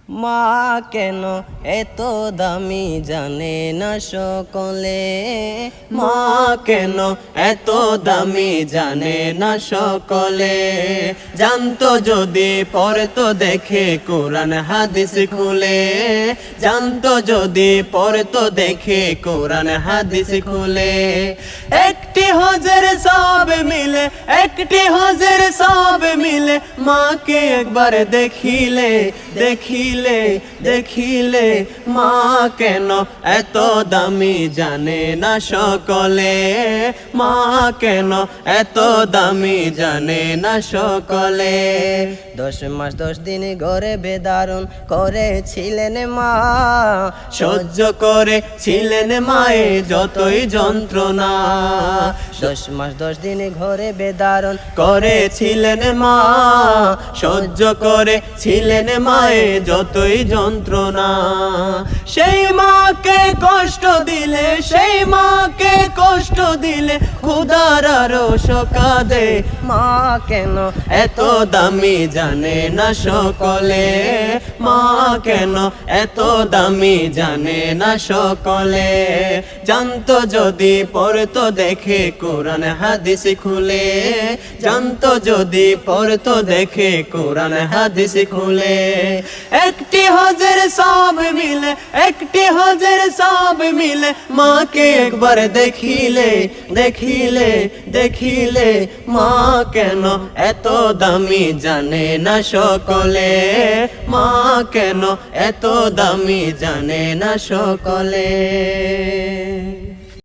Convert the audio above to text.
মা কেন এত দামি জানে না সকলে, মা কেন এত দামি জানে না সকলে। জানতো যদি পড়তো দেখে কোরআন হাদিস খুলে, জানতো যদি পড়তো দেখে কোরআন হাদিস খুলে। একটি হজের সব মিলে, একটি হজের সব মিলে, মাকে একবার দেখিলে দেখিলে দেখিলে। মা কেন এত দামি জানে না সকলে, মা কেন এত দামি জানে না সকলে। 10 মাস 10 দিন ঘরে বেদারণ করেছিলেন মা, সহ্য করেছিলেন মায়ে যতই যন্ত্রণা। 10 মাস 10 দিন ঘরে বেদারণ করেছিলেন মা, সহ্য করেছিলেন মায়ে যতই যন্ত্রণা। সেই মাকে কষ্ট দিলে, সেই মাকে কষ্ট দিলে খোদার আরো কাঁদে। মা কেন এত দামি জানে না সকলে, মা কেন এত দামি জানে না সকলে। জানতো যদি পড়তো দেখে কোরআন হাদিস খুলে, জানতো যদি পড়তো দেখে কোরআন হাদিস খুলে। একটি হজের সব মিলে, একটি হজের সব মিলে, মাকে একবার দেখিলে দেখিলে দেখিলে। মা কেন এত দামি জানে না সকলে, মা কেন এত দামি জানে না সকলে।